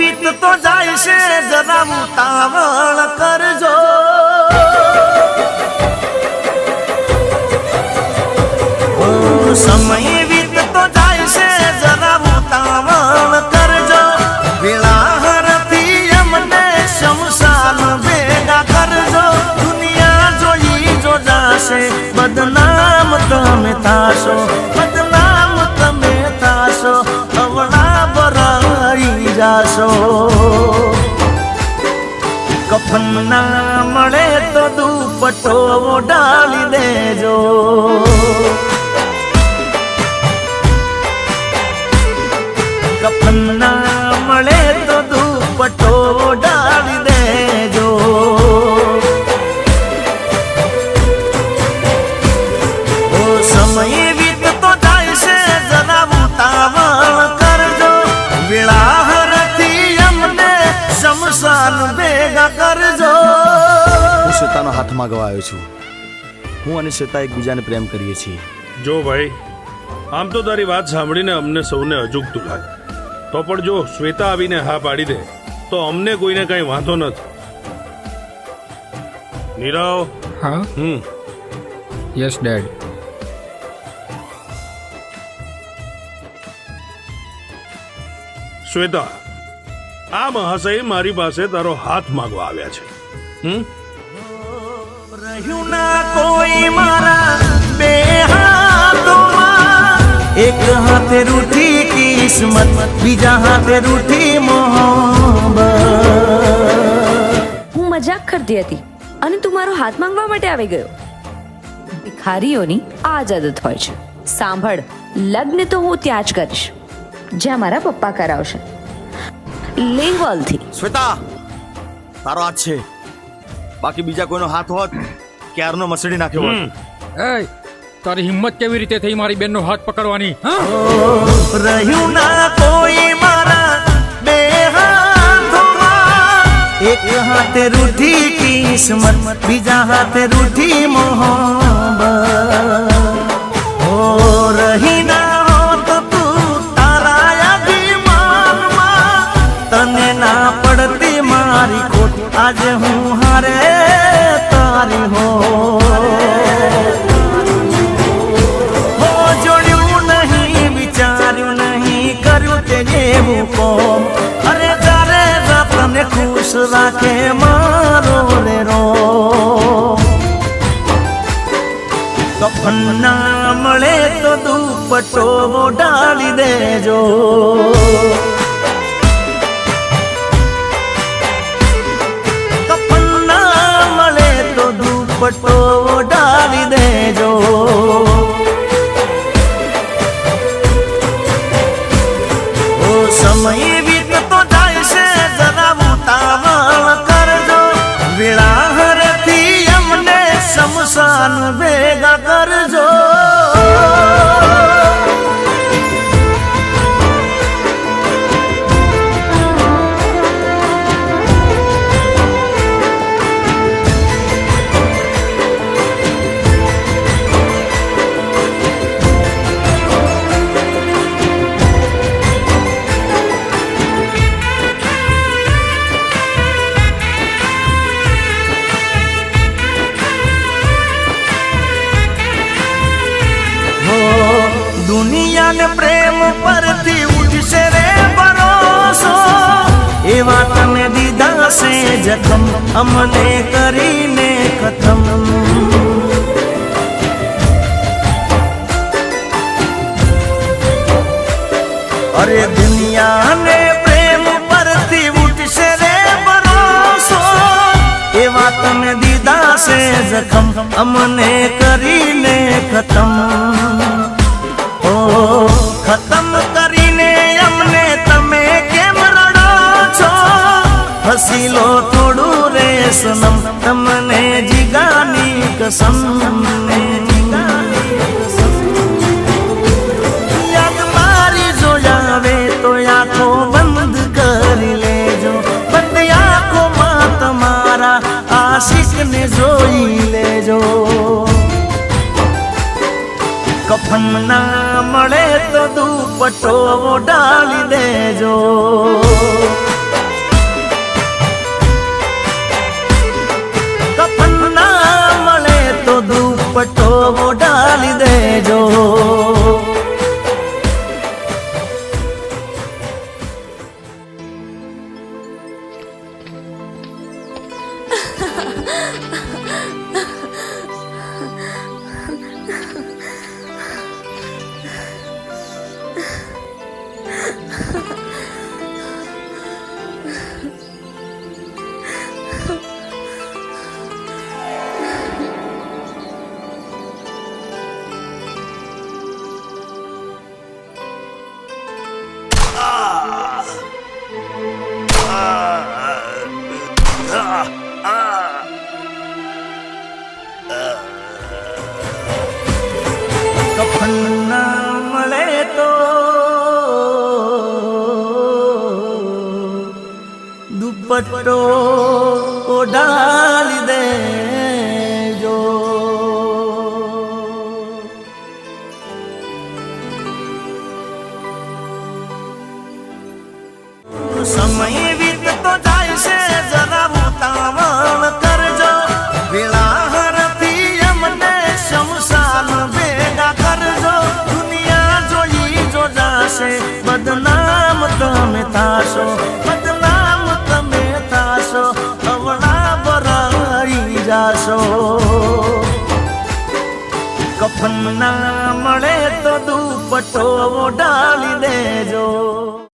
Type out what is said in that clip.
વીત તો જાય છે જરા ઉતાવળ કરજો સમય વીત તો જાય છે જરા ઉતાવળ કરજો વેળાહરથી અમને શમશાન ભેગા કરજો દુનિયા જોઈ જો જાશે બદનામ તમે થાશો બદનામ તમે થાશો અવળા ભરાઈ જાશો કફન ના મળે તો દુપટ્ટો ડાળી દેજો કફન ના મળે તો દુપટ્ટો ડાળી દેજો ઓ સમય વીતતો જાય છે જરા ઉતાવળ કરજો વેળાહરથી અમને શમશાન ભેગા કરજો હું શ્વેતાનો હાથ માંગવા આવ્યો છું. હું અને શ્વેતા એકબીજાને પ્રેમ કરીએ છીએ. જો ભાઈ, આમ તો તારી વાત સાંભળીને અમને સૌને અજુગતું લાગે, તો પણ જો શ્વેતા આવીને હા પાડી દે તો અમને કોઈને કઈ વાંધો નથી. નીરવ. હા. Yes dead. શ્વેતા, આ મહાશય મારી પાસે તારો હાથ માંગવા આવ્યા છે. રહ્યું ના કોઈ મારા બે હાથોમાં એક હાથે રૂઠી કિસ્મત બીજા હાથે રૂઠી મોહબ્બત. હું મજાક કરતી હતી અને તું મારો હાથ માંગવા માટે આવી ગયો. ભિખારીઓની આ જ આદત હોય છે. સાંભળ, લગ્ન તો હું ત્યાં જ કરીશ જ્યાં મારા પપ્પા કરાવશે. લેવલથી. શ્વેતા, તારો હાથ છે, બાકી બીજા કોઈનો હાથ હોત ક્યારનો મસળી નાખ્યો હોત. એ તારી હિંમત કેવી રીતે થઈ મારી બેનનો હાથ પકડવાની? રહ્યું ના કોઈ મારા બે હાથોમાં એક હાથે રૂઠી કિસ્મત બીજા હાથે રૂઠી મોહબ્બત. ઓ રહી ના હોત તું તારા અભિમાનમાં તને ના પડતી મારી ખોટ આજે હું હારે તારી હો જોડ્યું નહીં વિચાર્યું નહીં કર્યું તે જેવું કોમ અરે તારે તને ખુશ રાખે મારો રે રો કફન ના મળે તો દુપટ્ટો ડાળી દેજો કફન ના મળે તો દુપટ્ટો ડાળી દેજો ઓ સમય વીતતો જાય છે જરા ઉતાવળ કરજો વેળાહરથી અમને શમશાન ભેગા કરજો. દુનિયાને પ્રેમ પરથી ઉઠશે રે ભરોસો એવા તને દીધા છે જખમ અમને કરીને ખતમ. અરે દુનિયાને પ્રેમ પરથી ઉઠશે રે ભરોસો એવા તને દીધા છે જખમ અમને કરીને ખતમ. ખતમ કરીને અમને તમે કેમ રડો છો હસી લો થોડું રે સનમ તમને જીગાની કસમ. યાદ મારી જો આવે તો આંખો બંધ કરી લેજો બંધ આંખોમાં તમારા આશિકને જોઈ લેજો. કફન ના મળે તો દુપટ્ટો ડાળી દેજો દુપટ્ટો ઓઢાળી દેજો. સમય વીતતો જાય છે જરા ઉતાવળ કરજો. વેળા હરથી અમને શમશાન ભેગા કરજો. દુનિયા જોઈ જો જાશે બદનામ તમે થાશો, બદનામ તમે થાશો, અવળા ભરાઈ જાશો. કફન ના મળે તો દુપટ્ટો ઓઢાળી દેજો.